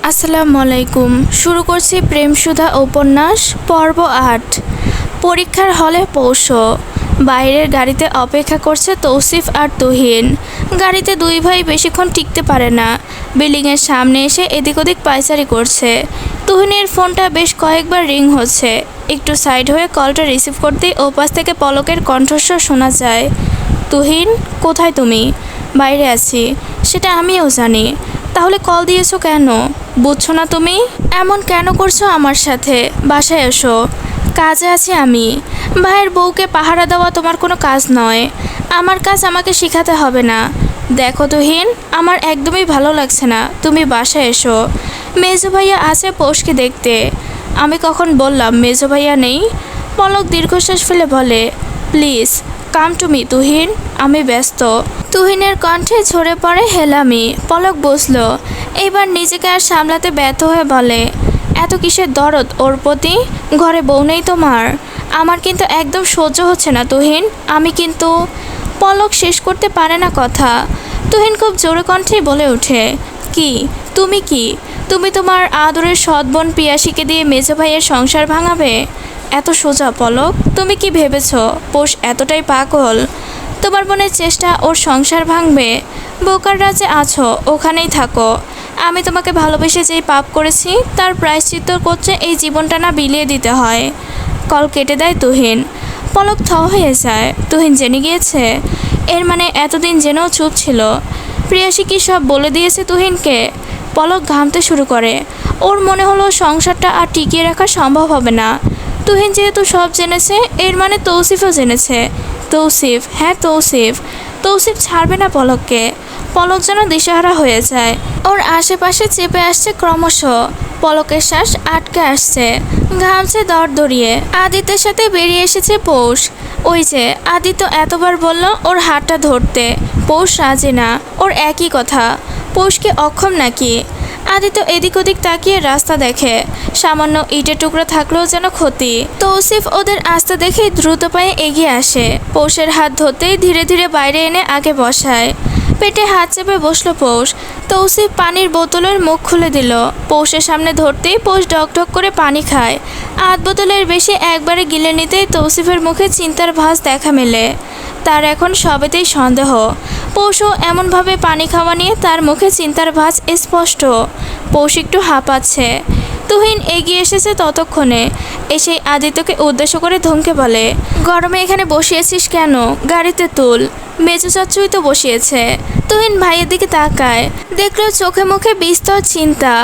আসসালামু আলাইকুম। শুরু করছি প্রেমসুধা উপন্যাস পর্ব ৮। পরীক্ষার হলে পৌঁছ। বাইরের গাড়িতে অপেক্ষা করছে তৌসিফ আর তুহিন। গাড়িতে দুই ভাই বেশিক্ষণ টিকতে পারে না। বিল্ডিংয়ের সামনে এসে এদিক ওদিক পায়চারি করছে। তুহিনের ফোনটা বেশ কয়েকবার রিং হচ্ছে। একটু সাইড হয়ে কলটা রিসিভ করতেই ওপাশ থেকে পলকের কণ্ঠস্বর শোনা যায়। তুহিন, কোথায় তুমি? বাইরে আছি। সেটা আমিও জানি। তাহলে কল দিয়েছো কেন? বুঝছো না তুমি? এমন কেন করছো আমার সাথে? বাসায় এসো। কাজে আছি আমি। ভাইয়ের বউকে পাহারা দেওয়া তোমার কোনো কাজ নয়। আমার কাজ আমাকে শেখাতে হবে না। দেখো তুহিন, আমার একদমই ভালো লাগছে না। তুমি বাসায় এসো। মেজো ভাইয়া আছে পৌষকে দেখতে। আমি কখন বললাম মেজো ভাইয়া নেই? পলক দীর্ঘশ্বাস ফেলে বলে, please come to me Tuhin, আমি ব্যস্ত। তুহিনের কণ্ঠে ঝরে পড়ে হেলামি। পলক বসলো। এবার নিজেকে আর সামলাতে ব্যর্থ হয়ে বলে, এত কিসের দরদ ওর প্রতি? ঘরে বউ নেই তোমার? আমার কিন্তু একদম সহ্য হচ্ছে না তুহিন। আমি কিন্তু। পলক শেষ করতে পারে না কথা। তুহিন খুব জোরে কণ্ঠেই বলে ওঠে, কি? তুমি কি? তুমি তোমার আদরের সৎ বোন পিয়াসীকে দিয়ে মেজো ভাইয়ের সংসার ভাঙাবে? এত সোজা পলক? তুমি কি ভেবেছ পৌষ এতটাই পাগল? তোমার বোনের চেষ্টা ওর সংসার ভাঙবে? বোকার রাজ্যে আছো, ওখানেই থাকো। আমি তোমাকে ভালোবেসে যেই পাপ করেছি তার প্রায়শ্চিত্ত করছে এই জীবনটা না বিলিয়ে দিতে হয়। কল কেটে দেয় তুহিন। পলক থ হয়ে যায়। তুহিন জেনে গিয়েছে? এর মানে এতদিন জেনেও চুপ ছিল। প্রিয়াসী কি সব বলে দিয়েছে তুহিনকে? পলক ঘামতে শুরু করে। ওর মনে হলো সংসারটা আর টিকিয়ে রাখা সম্ভব হবে না। তুহিন যেহেতু সব জেনেছে, এর মানে তৌসিফও জেনেছে। তৌসিফ, হ্যাঁ তৌসিফ। তৌসিফ ছাড়বে না পলককে। পলক যেন দিশেহারা হয়ে যায়। ওর আশেপাশে চেপে আসছে ক্রমশ। পলকের শ্বাস আটকে আসছে। ঘামছে দরদরিয়ে। আদিত্যের সাথে বেরিয়ে এসেছে পৌষ। ওই যে আদিত্য এতবার বলল ওর হাতটা ধরতে। পৌষ রাজি না। ওর একই কথা। পৌষ কি অক্ষম নাকি? আদিত্য এদিক ওদিক তাকিয়ে রাস্তা দেখে। সামান্য ইটের টুকরো থাকলেও যেন ক্ষতি। তৌসিফ ওদের আসতে দেখেই দ্রুত পায়ে এগিয়ে আসে। পৌষের হাত ধরতেই ধীরে ধীরে বাইরে এনে আগে বসায়। পেটে হাত চেপে বসলো পৌষ। তৌসিফ পানির বোতলের মুখ খুলে দিল। পৌষের সামনে ধরতেই পৌষ ঢকঢক করে পানি খায়। আধ বোতলের বেশি একবারে গিলে নিতেই তৌসিফের মুখে চিন্তার ভাঁজ দেখা মেলে। তার এখন সবেতেই সন্দেহ। পৌষও এমনভাবে পানি খাওয়া নিয়ে তার মুখে চিন্তার ভাঁজ স্পষ্ট। পৌষ একটু হাঁপাচ্ছে। তুহিন এগিয়ে এসেছে ততক্ষণে। এসেই আদিত্যকে উদ্দেশ্য করে ধমকে বলে, গরমে এখানে বসিয়েছিস কেন? গাড়িতে তুল। মেজো চাচ্চুই তো বসিয়েছে। তুহিন ভাইয়ের দিকে তাকায়। দেখলো চোখে মুখে বিস্তর চিন্তা।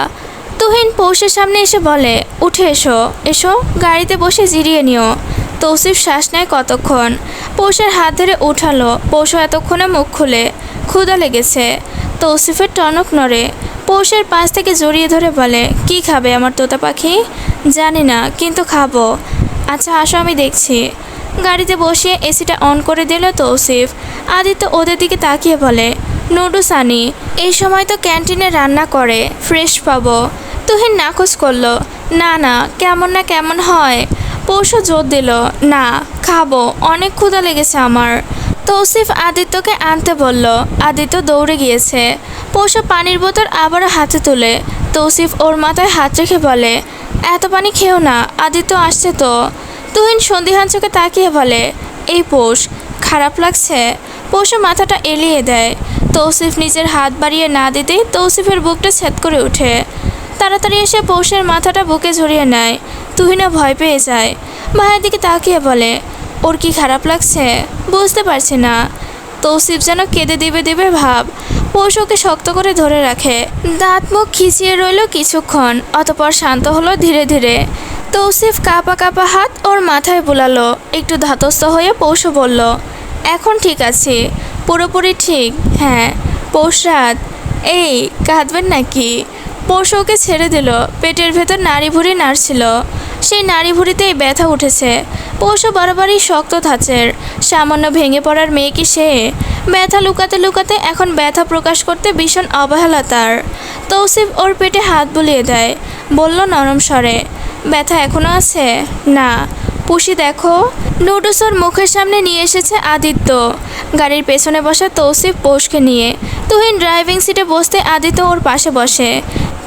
তুহিন পৌষের সামনে এসে বলে, উঠে এসো, এসো গাড়িতে বসে জিরিয়ে নিও। তৌসিফ শ্বাস নেয় কতক্ষণ। পৌষের হাত ধরে উঠালো। পৌষও এতক্ষণে মুখ খুলে। ক্ষুধা লেগেছে। তৌসিফের টনক নড়ে। পৌষের পাশ থেকে জড়িয়ে ধরে বলে, কি খাবে আমার তোতা পাখি? জানি না, কিন্তু খাবো। আচ্ছা আসো, আমি দেখছি। গাড়িতে বসিয়ে এসিটা অন করে দিল তৌসিফ। আদিত্য ওদের দিকে তাকিয়ে বলে, নুডলস আনি। এই সময় তো ক্যান্টিনে রান্না করে, ফ্রেশ পাবো। তুহিন নাকচ করলো, না না, কেমন না কেমন হয়। পৌষও জোর দিল, না খাবো, অনেক ক্ষুধা লেগেছে আমার। তৌসিফ আদিত্যকে আনতে বলল। আদিত্য দৌড়ে গিয়েছে। পৌষ পানির বোতল আবারও হাতে তুলে। তৌসিফ ওর মাথায় হাত রেখে বলে, এত পানি খেও না, আদিত্য আসছে তো। তুহিন সন্দিহান চোখে তাকিয়ে বলে, এই পৌষ, খারাপ লাগছে? পৌষ মাথাটা এলিয়ে দেয়। তৌসিফ নিজের হাত বাড়িয়ে না দিতেই তৌসিফের বুকটা ছেদ করে ওঠে। তাড়াতাড়ি এসে পৌষের মাথাটা বুকে জড়িয়ে নেয়। তুহিনও ভয় পেয়ে যায়। ভাইয়ের দিকে তাকিয়ে বলে, ওর কি খারাপ লাগছে? বুঝতে পারছি না। তৌসিফ যেন কেঁদে দিবে দিবে ভাব। পৌষ ওকে শক্ত করে ধরে রাখে। দাঁত মুখ খিচিয়ে রইল কিছুক্ষণ, অতপর শান্ত হলো ধীরে ধীরে। তৌসিফ কাঁপা কাঁপা হাত ওর মাথায় বুলালো। একটু ধাতস্থ হয়ে পৌষ বলল, এখন ঠিক আছে, পুরোপুরি ঠিক। হ্যাঁ। পৌষ রাত, এই কাঁদবেন নাকি? পৌষ ওকে ছেড়ে দিল। পেটের ভেতর নাড়ি ভুড়ি নাড়ছিল। সেই নাড়ি ভুড়িতেই ব্যথা উঠেছে। পৌষ বরাবরই শক্ত ধাঁচের। সামান্য ভেঙে পড়ার মেয়ে কি সে? ব্যথা লুকাতে লুকাতে এখন ব্যথা প্রকাশ করতে ভীষণ অবহেলা তার। তৌসিফ ওর পেটে হাত বুলিয়ে দেয়। বলল নরম স্বরে, ব্যথা এখনো আছে? না। পুষি দেখো। নুডলস ওর মুখের সামনে নিয়ে এসেছে আদিত্য। গাড়ির পেছনে বসা তৌসিফ পৌষকে নিয়ে। তুহিন ড্রাইভিং সিটে বসতে আদিত্য ওর পাশে বসে।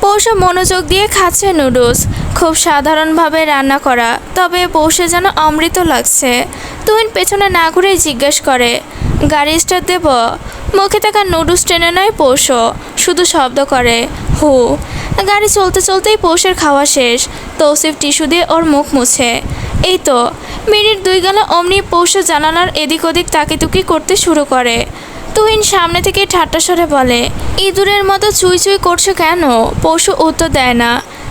পৌষ মনোযোগ দিয়ে খাচ্ছে নুডলস, খুব সাধারণভাবে রান্না করা, তবে পৌষে যেন অমৃত লাগছে। তুহিন পেছনে না ঘুরেই জিজ্ঞেস করে, গাড়ি স্টার্ট দেব? মুখে থাকা নুডলস টেনে নেয় পৌষ, শুধু শব্দ করে হু। গাড়ি চলতে চলতেই পৌষের খাওয়া শেষ। তৌসিফ টিস্যু দিয়ে ওর মুখ মুছে। এই তো মিনিট 2 গেল, অমনি পৌষ জানালার এদিক ওদিক তাকিতুকি করতে শুরু করে। তুহিন সামনে থেকে ঠাট্টা স্বরে বলে, ইঁদুরের মতো চুই চুই করছো কেন? পৌষ উত্তর দেয় না,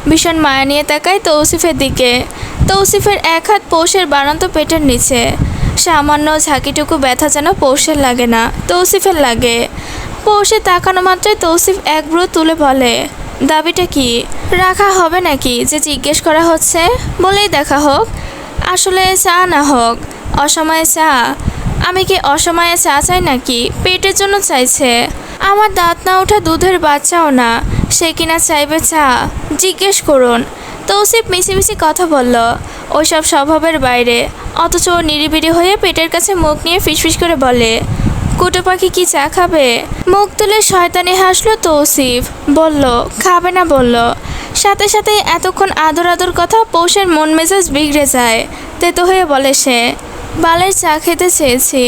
ভীষণ মায়া নিয়ে তাকায় তৌসিফের দিকে। তৌসিফের এক হাত পৌষের বাড়ন্ত পেটের নিচে। সামান্য ঝাঁকিটুকু ব্যথা যেন পৌষের লাগে না, তৌসিফের লাগে। পৌষে তাকানো মাত্রই তৌসিফ এক ব্রো তুলে বলে, দাবিটা কি? রাখা হবে নাকি যে জিজ্ঞেস করা হচ্ছে? বলেই দেখা হোক। আসলে চা না হোক, অসময়ে চা। আমি কি অসময়ে চা চাই নাকি? পেটের জন্য চাইছে। আমার দাঁত না ওঠা দুধের বাচ্চাও না, সে কিনা চাইবে চা? জিজ্ঞেস করুন। তৌসিফ মিছিমিছি কথা বলল, ওইসব স্বভাবের বাইরে। অথচ নিরিবিরি হয়ে পেটের কাছে মুখ নিয়ে ফিসফিস করে বলে, কুটো পাখি কি চা খাবে? মুখ তুলে শয়তানি হাসলো তৌসিফ, বলল, খাবে না বলল। সাথে সাথে এতক্ষণ আদর আদর কথা পৌষের মন মেজাজ বিগড়ে যায়। তেতো হয়ে বলে সে, বালের চা খেতে চেয়েছি,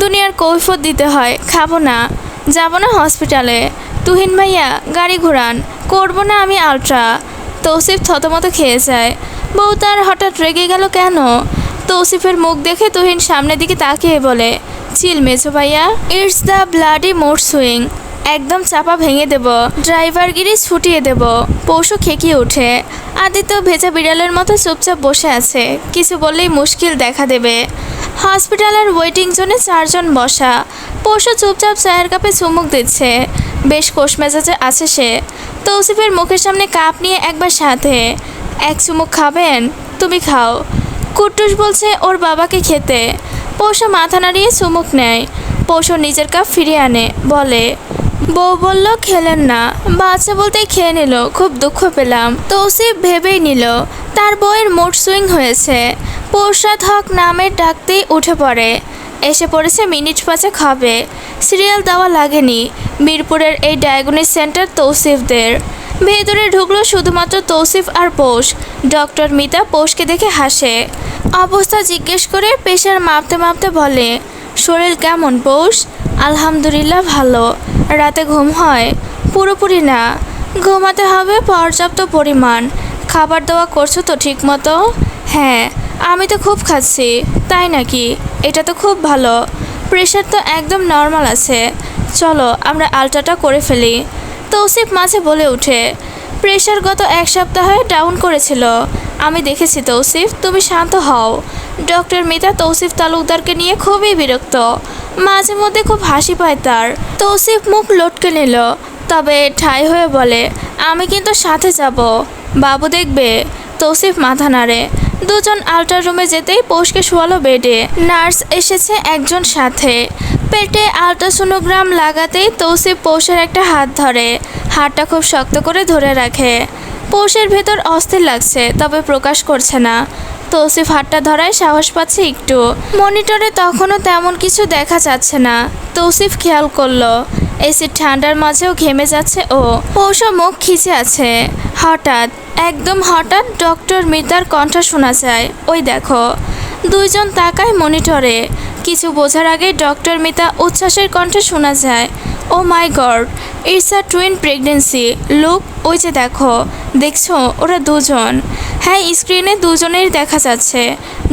দুনিয়ার কৈফত দিতে হয়, খাবো না। যাব না হসপিটালে। তুহিন ভাইয়া গাড়ি ঘোরান, করবো না আমি আলট্রা। তৌসিফ থতমত খেয়ে যায়। বউ তার হঠাৎ রেগে গেল কেন? তৌসিফের মুখ দেখে তুহিন সামনের দিকে তাকিয়ে বলে, চিল মেছো ভাইয়া, it's the bloody mode swing. একদম চাপা ভেঙে দেব, ড্রাইভারগিরি ছুটিয়ে দেব। পৌষ খেকিয়ে ওঠে। আদিত্য ভেজা বিড়ালের মতো চুপচাপ বসে আছে, কিছু বললেই মুশকিল দেখা দেবে। হসপিটালের ওয়েটিং জোনে 4 জন বসা। পৌষ চুপচাপ চায়ের কাপে চুমুক দিচ্ছে, বেশ কোষ মেজাজে আছে সে। তৌসিফের মুখের সামনে কাপ নিয়ে একবার সাথে, এক চুমুক খাবেন? তুমি খাও। কুট্টুস বলছে ওর বাবাকে খেতে। পৌষ মাথা নাড়িয়ে চুমুক নেয়। পৌষ নিজের কাপ ফিরিয়ে আনে, বলে, বউ বলল খেলেন না, বাচ্চা বলতেই খেয়ে নিল, খুব দুঃখ পেলাম। তৌসিফ ভেবেই নিল তার বউয়ের মুড সুইং হয়েছে। পৌষরাত হক নামের ডাকতেই উঠে পড়ে। এসে পড়েছে মিনিট 5 হবে। সিরিয়াল দেওয়া লাগেনি। মিরপুরের এই ডায়াগনিস সেন্টার তৌসিফদের। ভেতরে ঢুকলো শুধুমাত্র তৌসিফ আর পৌষ। ডক্টর মিতা পৌষকে দেখে হাসে। অবস্থা জিজ্ঞেস করে প্রেশার মাপতে মাপতে বলে, শরীর কেমন পৌষ? আলহামদুলিল্লাহ ভালো। রাতে ঘুম হয়? পুরোপুরি না, ঘুমাতে হবে পর্যাপ্ত পরিমাণ। খাবার দাওয়া করছো তো ঠিক মতো? হ্যাঁ, আমি তো খুব খাচ্ছি। তাই নাকি? এটা তো খুব ভালো। প্রেশার তো একদম নর্মাল আছে। চলো আমরা আলট্রাটা করে ফেলি। তৌসিফ মাঝে বলে ওঠে, প্রেশার গত 1 সপ্তাহে ডাউন করেছিল। আমি দেখেছি তৌসিফ, তুমি শান্ত হও। ডক্টর মিতা তৌসিফ তালুকদারকে নিয়ে খুবই বিরক্ত। মাঝে মধ্যে খুব হাসি পায় তার। তৌসিফ মুখ লটকে নিল, তবে ঠাই হয়ে বলে, আমি কিন্তু সাথে যাব। বাবু দেখবে? তৌসিফ মাথা নাড়ে। 2 জন আলট্রা রুমে যেতেই পৌষকে শোয়ালো বেডে। নার্স এসেছে একজন সাথে। পেটে আলট্রাসোনোগ্রাম লাগাতেই তৌসিফ পৌষের একটা হাত ধরে। হাতটা খুব শক্ত করে ধরে রাখে। পৌষের ভেতর অস্থির লাগছে, তবে প্রকাশ করছে না। তৌসিফ হাতটা ধরায় সাহস পাচ্ছে একটু। মনিটরে তখনও তেমন কিছু দেখা যাচ্ছে না। তৌসিফ খেয়াল করলো এসির ঠান্ডার মাঝেও ঘেমে যাচ্ছে ও। পৌষ মুখ খিচে আছে। হঠাৎ, একদম হঠাৎ ডক্টর মিতার কণ্ঠ শোনা যায়, ওই দেখো। 2 জন তাকায় মনিটরে। কিছু বোঝার আগে ডক্টর মিতা উচ্ছ্বাসের কণ্ঠে শোনা যায়, oh my god, it's a twin pregnancy. Look, ওই যে দেখো, দেখছো ওরা 2 জন। হ্যাঁ, স্ক্রিনে 2 জনের দেখা যাচ্ছে।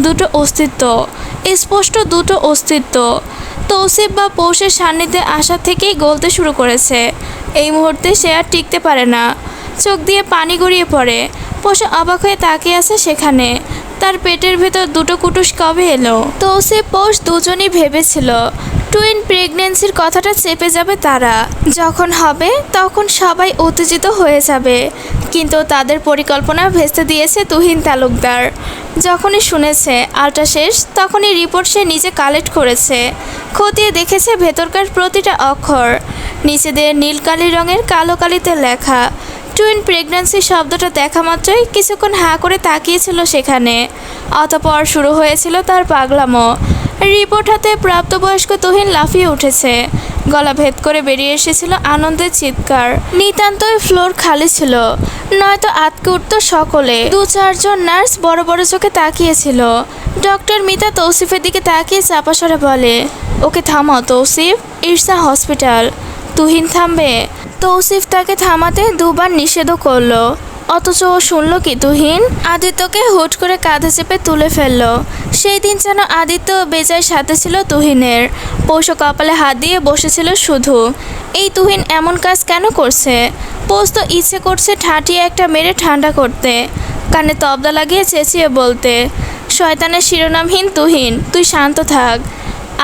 2টো অস্তিত্ব, স্পষ্ট 2টো অস্তিত্ব। তৌসিফ বা পৌষের সান্নিধ্যে আসা থেকেই গলতে শুরু করেছে। এই মুহূর্তে সে আর টিকতে পারে না। চোখ দিয়ে পানি গড়িয়ে পড়ে। পৌষ অবাক হয়ে তাকিয়ে আছে সেখানে। তার পেটের ভেতর 2টো কুটুস কবে এলো? তৌসিফ পৌষ দুজনই ভেবেছিল টুইন প্রেগনেন্সির কথাটা চেপে যাবে তারা। যখন হবে তখন সবাই উত্তেজিত হয়ে যাবে। কিন্তু তাদের পরিকল্পনা ভেস্তে দিয়েছে তুহিন তালুকদার। যখনই শুনেছে আলট্রা শেষ, তখনই রিপোর্ট সে নিজে কালেক্ট করেছে। খতিয়ে দেখেছে ভেতরকার প্রতিটা অক্ষর। নিচে দিয়ে নীল কালি রঙের কালো কালিতে লেখা। টুইন প্রেগন্যান্সি শব্দটা দেখা মাত্রই কিছুক্ষণ হাঁ করে তাকিয়েছিল সেখানে। অতঃপর শুরু হয়েছিল তার পাগলামো। রিপোর্ট হাতে প্রাপ্তবয়স্ক তুহিন লাফিয়ে উঠেছে। গলা ভেদ করে বেরিয়ে এসেছিল আনন্দের চিৎকার। নিতান্তই ফ্লোর খালি ছিল, নয়তো আতকে উঠত সকলে। 2-4 জন নার্স বড় বড় চোখে তাকিয়েছিল। ডক্টর মিতা তৌসিফের দিকে তাকিয়ে চাপা স্বরে বলে, ওকে থামাও Tousif, it's a hospital. Tuhin থামবে। তৌসিফ তাকে থামাতে দুবার নিষেধও করলো, অথচ ও শুনল কি তুহিন? আদিত্যকে হুট করে কাঁধে চেপে তুলে ফেললো। সেই দিন যেন আদিত্য বেজায় সাথে ছিল তুহিনের। পৌষ কপালে হাত দিয়ে বসেছিল শুধু। এই তুহিন এমন কাজ কেন করছে? পৌষ তো ইচ্ছে করছে ঠাটিয়ে একটা মেরে ঠান্ডা করতে, কানে তবদা লাগিয়ে চেঁচিয়ে বলতে, শয়তানের শিরোনামহীন তুহিন, তুই শান্ত থাক।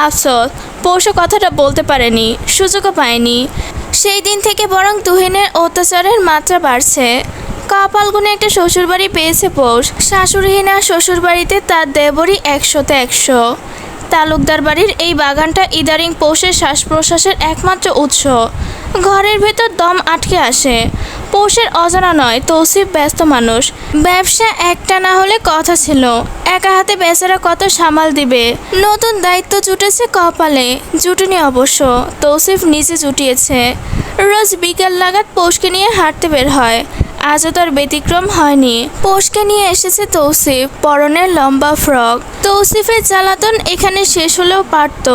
আফসোস, পৌষ কথাটা বলতে পারেনি, সুযোগও পায়নি। সেই দিন থেকে বরং তুহিনের অত্যাচারের মাত্রা বাড়ছে। কপাল গুনে একটা শ্বশুরবাড়ি পেয়েছে পৌষ। শাশুড়িহীনা শ্বশুরবাড়িতে তার দেবরই 100-তে 100। তালুকদার বাড়ির এই বাগানটা ইদারিং পৌষের শ্বাস প্রশ্বাসের একমাত্র উৎস। ঘরের ভেতর দম আটকে আসে। পৌষের অজানা নয়, তৌসিফ ব্যস্ত মানুষ। ব্যবসা একটা না হলে কথা ছিল, একা হাতে বেচারা কত সামাল দিবে। নতুন দায়িত্ব জুটেছে কপালে, জুটেনি অবশ্য, তৌসিফ নিজে জুটিয়েছে। রোজ বিকেল নাগাদ পৌষকে নিয়ে হাঁটতে বের হয়। আজও তার ব্যতিক্রম হয়নি। পৌষকে নিয়ে এসেছে তৌসিফ, পরনের লম্বা ফ্রক। তৌসিফের জ্বালাতন এখানে শেষ হলেও পারত,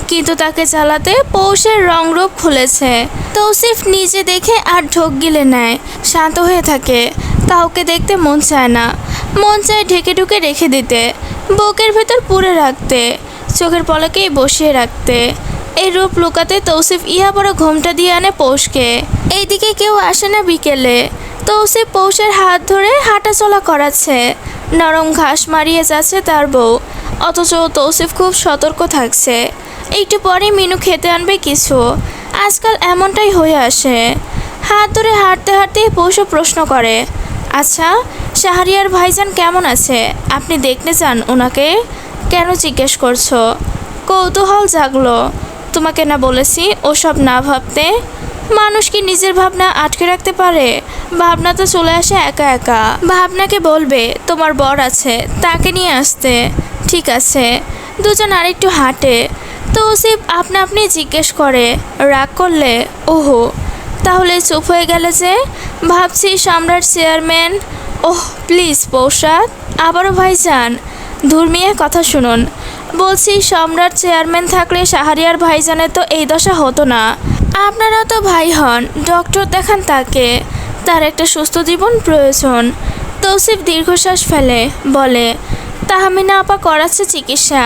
কিন্তু তাকে জ্বালাতে পৌষের রংরূপ খুলেছে। তৌসিফ নিজে দেখে আর ঢোক গিলে নেয়, শান্ত হয়ে থাকে। কাউকে দেখতে মন চায় না, মন চায় ঢেকে ঢুকে রেখে দিতে, বুকের ভেতর পুরে রাখতে, চোখের পলকেই বসিয়ে রাখতে। এই রূপ লুকাতে তৌসিফ ইহা বড় ঘোমটা দিয়ে আনে পৌষকে। এইদিকে কেউ আসে না বিকেলে। তৌসিফ পৌষের হাত ধরে হাঁটাচলা করাচ্ছে। নরম ঘাস মারিয়ে যাচ্ছে তার বউ, অথচ তৌসিফ খুব সতর্ক থাকছে। একটু পরে মিনু খেতে আনবে কিছু। আজকাল এমনটাই হয়ে আসে। হাত ধরে হাঁটতে হাঁটতে পৌষ প্রশ্ন করে, আচ্ছা শাহরিয়ার ভাইজান কেমন আছে? আপনি দেখতে চান ওনাকে? কেন জিজ্ঞেস করছো? কৌতূহল জাগলো। তোমাকে না বলেছি ওসব না ভাবতে? মানুষ কি নিজের ভাবনা আটকে রাখতে পারে? ভাবনা তো চলে আসে একা একা। ভাবনাকে বলবে তোমার বর আছে, তাকে নিয়ে আসতে। ঠিক আছে। দুজন আরেকটু হাঁটে। তৌসিফ আপনা আপনি জিজ্ঞেস করে, রাগ করলে? ওহো, তাহলে চুপ হয়ে গেলে যে? ভাবছি সম্রাট চেয়ারম্যান। Oh please পৌষাদ। আবারও ভাইজান? ধর্মীয় কথা শুনুন। বলছি সম্রাট চেয়ারম্যান থাকলে শাহরিয়ার ভাইজানের তো এই দশা হতো না। আপনারা তো ভাই হন, ডক্টর দেখান তাকে, তার একটা সুস্থ জীবন প্রয়োজন। তৌসিফ দীর্ঘশ্বাস ফেলে বলে, তাহমিনা আপা করাচ্ছে চিকিৎসা,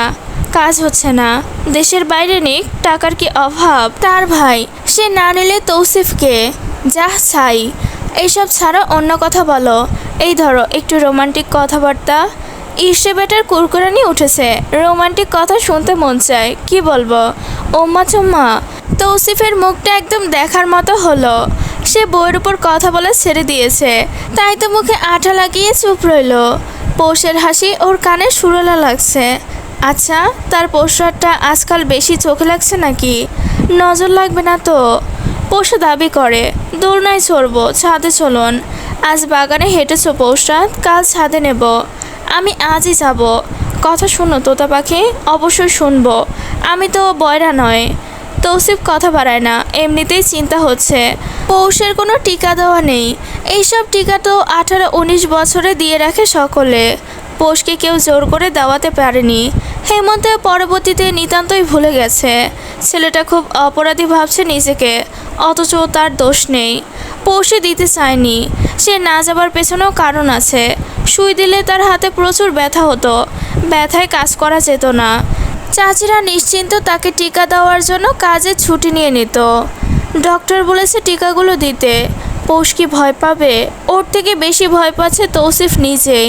কাজ হচ্ছে না। দেশের বাইরে নিক, টাকার কি অভাব? তার ভাই, সে না নিলে তৌসিফকে যা চাই। এইসব ছাড়া অন্য কথা বলো। এই ধরো একটু রোমান্টিক কথাবার্তা। ইসে বেটার কুরকুরানি উঠেছে, রোমান্টিক কথা শুনতে মন চায়। কি বলবো? ওম্মা চুম্মা। তৌসিফের মুখটা একদম দেখার মতো হলো। সে বইয়ের উপর কথা বলা ছেড়ে দিয়েছে, তাই তো মুখে আঠা লাগিয়ে চুপ রইল। পৌষের হাসি ওর কানে সুরেলা লাগছে। আচ্ছা, তার পোশাকটা আজকাল বেশি চোখে লাগছে নাকি? নজর লাগবে না তো? পৌষ দাবি করে, দোলনায় চড়বো, ছাদে চলুন। আজ বাগানে হেঁটেছো পৌষাদ, কাল ছাদে নেব। আমি আজই যাব। কথা শোনো তোতা পাখি, অবশ্যই শুনবো। আমি তো বয়রা নয়। তৌসিফ কথা বাড়ায় না, এমনিতেই চিন্তা হচ্ছে। পৌষের কোনো টিকা দেওয়া নেই। এইসব টিকা তো 18-19 বছরে দিয়ে রাখে সকলে। পৌষকে কেউ জোর করে দেওয়াতে পারেনি। হেমন্ত পরবর্তীতে নিতান্তই ভুলে গেছে। ছেলেটা খুব অপরাধী ভাবছে নিজেকে, অথচ তার দোষ নেই। পৌষে দিতে চায়নি। সে না যাবার পেছনেও কারণ আছে। সুই দিলে তার হাতে প্রচুর ব্যথা হতো, ব্যথায় কাজ করা যেত না। চাচিরা নিশ্চিন্ত তাকে টিকা দেওয়ার জন্য কাজে ছুটি নিয়ে নিত। ডক্টর বলেছে টিকাগুলো দিতে। পৌষ কি ভয় পাবে? ওর থেকে বেশি ভয় পাচ্ছে তৌসিফ নিজেই।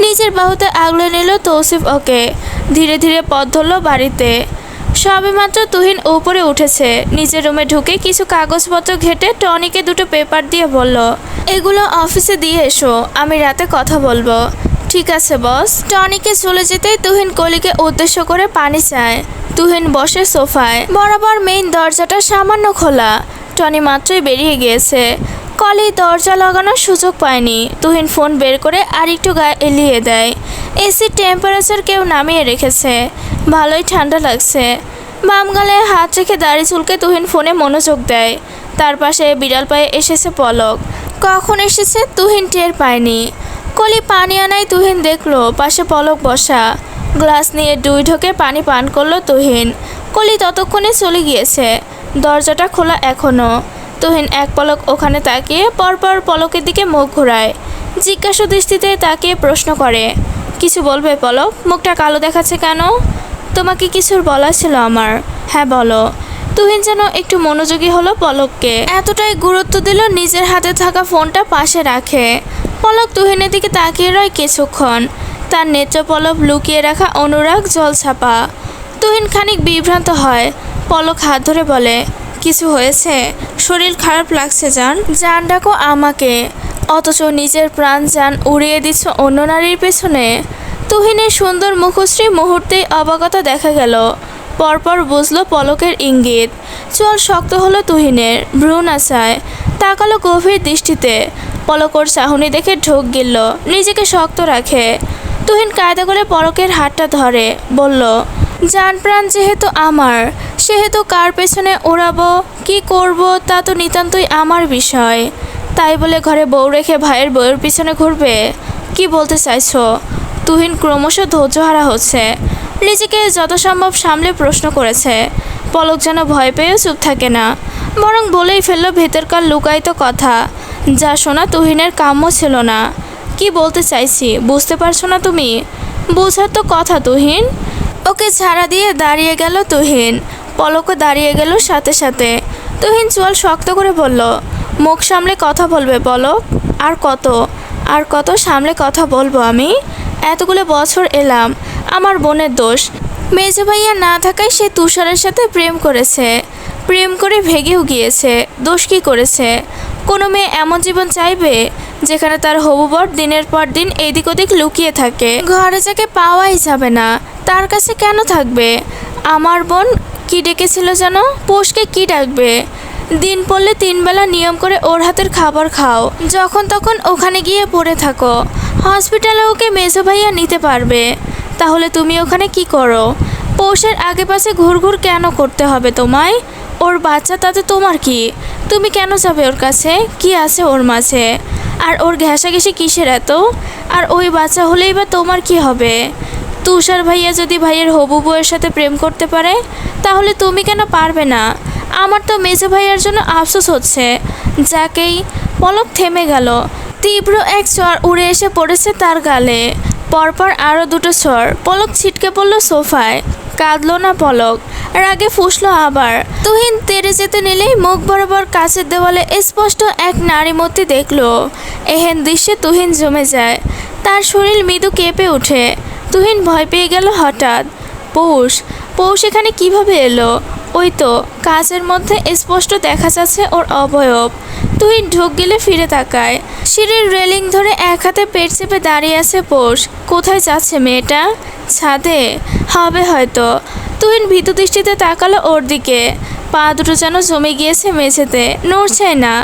নিজের বাহুতে আগলে নিল তৌসিফ ওকে। ধীরে ধীরে পথ ধরল বাড়িতে। সবেমাত্র তুহিন উপরে উঠেছে। নিজের রুমে ঢুকে কিছু কাগজপত্র ঘেটে টনিকে দুটো পেপার দিয়ে বলল, এগুলো অফিসে দিয়ে এসো, আমি রাতে কথা বলবো। ঠিক আছে বস। টনিকে চলে যেতেই তুহিন কলিকে উদ্দেশ্য করে পানি চায়। তুহিন বসে সোফায়। বরাবর মেইন দরজাটা সামান্য খোলা। টনি মাত্রই বেরিয়ে গিয়েছে। কলি দরজা লাগানোর সুযোগ পায়নি। তুহিন ফোন বের করে আর একটু গায়ে এলিয়ে দেয়। এসির টেম্পারেচার কেউ নামিয়ে রেখেছে। ভালোই ঠান্ডা লাগছে। বাম গালে হাত রেখে দাড়ি চুলকে তুহিন ফোনে মনোযোগ দেয়। তার পাশে বিড়াল পায়ে এসেছে পলক। কখন এসেছে তুহিন টের পায়নি। কলি পানি আনায় তুহিন দেখলো পাশে পলক বসা। গ্লাস নিয়ে 2 ঢোকে পানি পান করলো তুহিন। কলি ততক্ষণে চলে গিয়েছে। দরজাটা খোলা এখনো। তুহিন এক পলক ওখানে তাকিয়ে পরপর পলকের দিকে মুখ ঘোরায়। জিজ্ঞাসা দৃষ্টিতে তাকিয়ে প্রশ্ন করে, কিছু বলবে পলক? মুখটা কালো দেখাচ্ছে কেন? তোমাকে কিছুর বলা ছিল আমার। হ্যাঁ বলো। তুহিন যেন একটু মনোযোগী হলো পলককে এতটাই গুরুত্ব দিল নিজের হাতে থাকা ফোনটা পাশে রাখে। পলক তুহিনের দিকে তাকিয়ে রয় কিছুক্ষণ। তার নেত্রপলক লুকিয়ে রাখা অনুরাগ জলছাপা। তুহিন খানিক বিভ্রান্ত হয়। পলক হাত ধরে বলে, কিছু হয়েছে? শরীর খারাপ লাগছে জান ডাকো আমাকে, অথচ নিজের প্রাণ জান উড়িয়ে দিচ্ছ অন্য নারীর পেছনে। তুহিনের সুন্দর মুখশ্রী মুহূর্তেই অবাগতা দেখা গেল। পরপর বুঝলো পলকের ইঙ্গিত। চল শক্ত হলো তুহিনের, ভ্রু নাচায়, তাকালো গভীর দৃষ্টিতে। পলক ওর চাহনি দেখে ঢোক গিলল, নিজেকে শক্ত রাখে। তুহিন কায়দা করে পলকের হাতটা ধরে বলল, জান প্রাণ যেহেতু আমার, সেহেতু কার পেছনে ওড়াবো কি করব তা তো নিতান্তই আমার বিষয়। তাই বলে ঘরে বউ রেখে ভাইয়ের বউয়ের পিছনে ঘুরবে? কি বলতে চাইছো? তুহিন ক্রমশ ধৈর্যহারা হচ্ছে। নিজেকে যথাসম্ভব সামলে প্রশ্ন করেছে। পলক যেন ভয় পেয়েও চুপ থাকে না, বরং বলেই ফেললো ভেতরকার লুকায়িত কথা, যা শোনা তুহিনের কাম্য ছিল না। কি বলতে চাইছি বুঝতে পারছো না তুমি? বোঝার তো কথা তুহিন। ওকে ছাড়া দিয়ে দাঁড়িয়ে গেল তুহিন। পলকও দাঁড়িয়ে গেল সাথে সাথে। তুহিন চোয়াল শক্ত করে বলল, মুখ সামলে কথা বলবে পলক। আর কত সামলে কথা বলবো আমি? এতগুলো বছর এলাম, আমার বোনের দোষ। মেজো ভাইয়া না থাকায় সে তুষারের সাথে প্রেম করেছে, প্রেম করে ভেগেও গিয়েছে। দোষ কি করেছে? কোনো মেয়ে এমন জীবন চাইবে যেখানে তার হবু বর দিনের পর দিন এদিক ওদিক লুকিয়ে থাকে? ঘরে যাকে পাওয়াই যাবে না তার কাছে কেন থাকবে? আমার বোন কি ডেকেছিল যেন? পোষকে কি ডাকবে? দিন পড়লে 3 বেলা নিয়ম করে ওর হাতের খাবার খাও, যখন তখন ওখানে গিয়ে পড়ে থাকো। হসপিটালে ওকে মেজো ভাইয়া নিতে পারবে। তাহলে তুমি ওখানে কি করো? পৌষের আগে পাশে ঘুরঘুর কেন করতে হবে তোমায়? ওর বাচ্চা, তাতে তোমার কি? তুমি কেন যাবে ওর কাছে? কি আছে ওর মাঝে? আর ওর ঘেঁষাঘেঁষি কিসের এত? আর ওই বাচ্চা হলেই বা তোমার কি হবে? তুষার ভাইয়া যদি ভাইয়ের হবু বউয়ের সাথে প্রেম করতে পারে, তাহলে তুমি কেন পারবে না? আমার তো মেজো ভাইয়ার জন্য আফসোস হচ্ছে। যাকেই পলক থেমে গেল। তীব্র এক চড় উড়ে এসে পড়েছে তার গালে। পরপর আরও 2টো চড়। পলক ছিটকে পড়ল সোফায়। কাঁদলো না পলক, রাগে ফুঁসলো আবার। তুহিন তেড়ে যেতে নিলেই মুখ বরাবর কাছের দেওয়ালে স্পষ্ট এক নারী মূর্তি দেখলো। এহেন দৃশ্যে তুহিন জমে যায়। তার শরীর মৃদু কেঁপে ওঠে। তুহিন ভয় পেয়ে গেল হঠাৎ। পৌষ এখানে কিভাবে এলো? ওই তো কাচের মধ্যে স্পষ্ট দেখা যাচ্ছে ওর অবয়ব। তুহিন ঢোক গেলে ফিরে তাকায়। সিঁড়ির রেলিং ধরে এক হাতে পেট চেপে দাঁড়িয়ে আছে পৌষ। কোথায় যাচ্ছে মেয়েটা? ছাদে হবে হয়তো। তুহিন ভীতু দৃষ্টিতে তাকালো ওর দিকে। পা দুটো যেন জমে গিয়েছে মেঝেতে, নড়ছে না।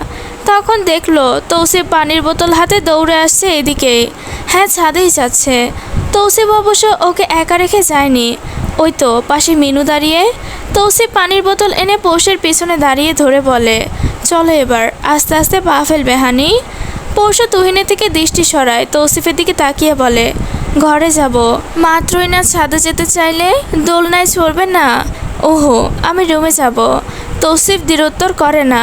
তখন দেখলো তৌসিফ পানির বোতল হাতে দৌড়ে আসছে এদিকেই। হ্যাঁ, ছাদেই যাচ্ছে। তৌসিফ অবশ্য ওকে একা রেখে যায়নি। ওই তো পাশে মিনু দাঁড়িয়ে। তৌসিফ পানির বোতল এনে পৌষের পিছনে দাঁড়িয়ে ধরে বলে, চলো এবার আস্তে আস্তে পা ফেলবে হানি। পৌষ তুহিনের থেকে দৃষ্টি সরায়, তৌসিফের দিকে তাকিয়ে বলে, ঘরে যাব। মাত্রই না ছাদে যেতে চাইলে? দোলনায় চড়বে না? ওহো, আমি রুমে যাব। তৌসিফ দৃঢ়োত্তর করে না।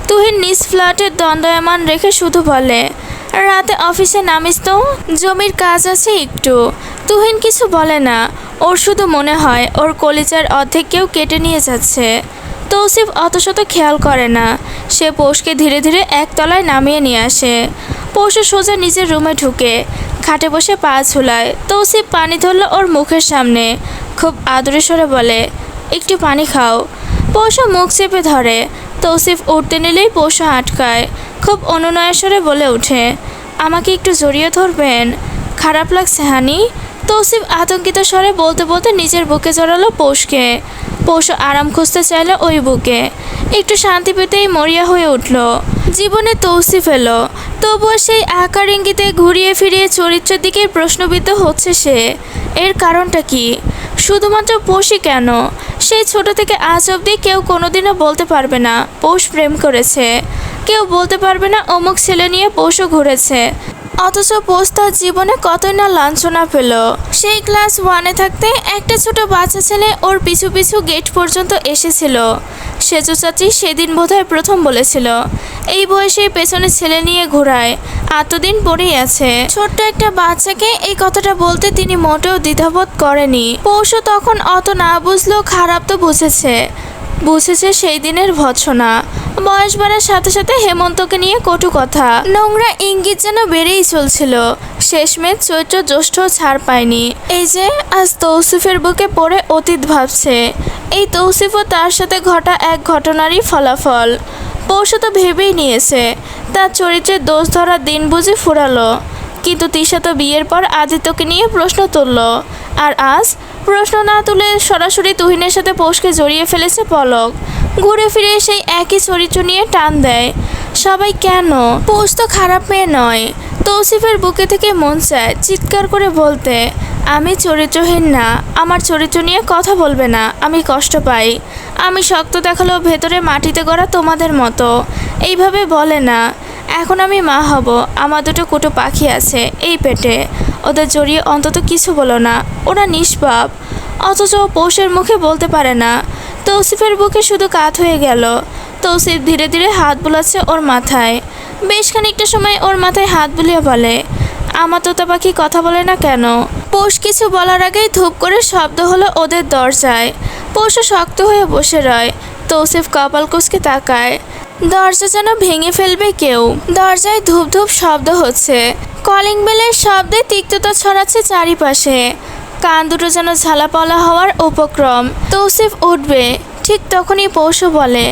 তুহিন নিজ ফ্ল্যাটের দণ্ডায়মান রেখে শুধু বলে, রাতে অফিসে নামিস তো, জমির কাজ আছে একটু। তুহিন কিছু বলে না। ওর শুধু মনে হয় ওর কলিজার অর্ধেক কেউ কেটে নিয়ে যাচ্ছে। তৌসিফ অতশত খেয়াল করে না। সে পৌষকে ধীরে ধীরে একতলায় নামিয়ে নিয়ে আসে। পৌষ সোজা নিজের রুমে ঢুকে খাটে বসে পা ঝুলায়। তৌসিফ পানি ধরল ওর মুখের সামনে। খুব আদরে স্বরে বলে, একটু পানি খাও। পৌষ মুখ চেপে ধরে। তৌসিফ উঠতে নিলেই পৌষ আটকায়। খুব অনুনয়ের স্বরে বলে ওঠে, আমাকে একটু জড়িয়ে ধরবেন? খারাপ লাগছে হানি? তৌসিফ আতঙ্কিত স্বরে বলতে বলতে নিজের বুকে জড়ালো পৌষকে। পৌষ আরাম খুঁজতে চাইল ওই বুকে। একটু শান্তি পেতেই মরিয়া হয়ে উঠল। জীবনে তৌসিফ এলো, তবুও সেই আকার ইঙ্গিতে ঘুরিয়ে ফিরিয়ে চরিত্রের দিকে প্রশ্নবিদ্ধ হচ্ছে সে। এর কারণটা কি? শুধুমাত্র পৌষই কেন? সেই ছোট থেকে আজ অবধি কেউ কোনোদিনও বলতে পারবে না পৌষ প্রেম করেছে, কেউ বলতে পারবে না অমুক ছেলে নিয়ে পৌষও ঘুরেছে। অথচ পৌষ তার জীবনে কতই না লাঞ্ছনা পেল। সেই ক্লাস 1-এ থাকতে একটা ছোট বাচ্চা ছেলে ওর পিছু পিছু গেট পর্যন্ত এসেছিল। সেজু চাচি সেদিন বোধহয় প্রথম বলেছিল, এই বয়সে পেছনে ছেলে নিয়ে ঘোরায়, এতদিন পরেই আছে। ছোট্ট একটা বাচ্চাকে এই কথাটা বলতে তিনি মোটেও দ্বিধাবোধ করেনি। পৌষও তখন অত না বুঝলেও খারাপ তো বুঝেছে সেই দিনের ভৎসনা। বয়স বাড়ার সাথে সাথে হেমন্তকে নিয়ে কটু কথা, নোংরা ইঙ্গিত যেন বেড়েই চলছিল। শেষমেশ চৈত্র জ্যৈষ্ঠ ছাড় পায়নি। এই যে আজ তৌসিফের বুকে পড়ে অতীত ভাবছে। এই তৌসিফও তার সাথে ঘটা এক ঘটনারই ফলাফল। পৌষ তো ভেবেই নিয়েছে তার চরিত্রের দোষ ধরার দিন বুঝি ফুরালো। কিন্তু তিশা তো বিয়ের পর আদিত্যকে নিয়ে প্রশ্ন তুলল, আর আজ প্রশ্ন না তুলে সরাসরি তুহিনের সাথে পৌষকে জড়িয়ে ফেলেছে পলক। ঘুরে ফিরে সেই একই চরিত্র নিয়ে টান দেয় সবাই। কেন? পৌষ তো খারাপ মেয়ে নয়। তৌসিফের বুকে থেকে মন চায় চিৎকার করে বলতে, আমি চরিত্রহীন না, আমার চরিত্র নিয়ে কথা বলবে না, আমি কষ্ট পাই। আমি শক্ত দেখালেও ভেতরে মাটিতে গড়া তোমাদের মতো। এইভাবে বলে না। এখন আমি মা হব, আমার দুটো কুটো পাখি আছে এই পেটে, ওদের জড়িয়ে অন্তত কিছু বলো না, ওরা নিষ্পাপ। অথচ পৌষের মুখে বলতে পারে না। তৌসিফের বুকে শুধু কাত হয়ে গেল। তৌসিফ ধীরে ধীরে হাত বুলাচ্ছে ওর মাথায়। বেশ খানিকটা সময় ওর মাথায় হাত বুলিয়ে বলে, আমার তোতা পাখি কথা বলে না কেন? পৌষ কিছু বলার আগেই ধূপ করে শব্দ হলো ওদের দরজায়। পৌষও শক্ত হয়ে বসে রয়। তৌসিফ কপাল কুঁচকে তাকায়, দরজা যেন ভেঙে ফেলবে কেউ। দরজায় ধূপ ধূপ শব্দ হচ্ছে, কলিং বেলের শব্দে তিক্ততা ছড়াচ্ছে চারিপাশে। কান দুটো যেন ঝালাপালা হওয়ার উপক্রম। তৌসিফ উঠবে, ঠিক তখনই পৌষ বলে,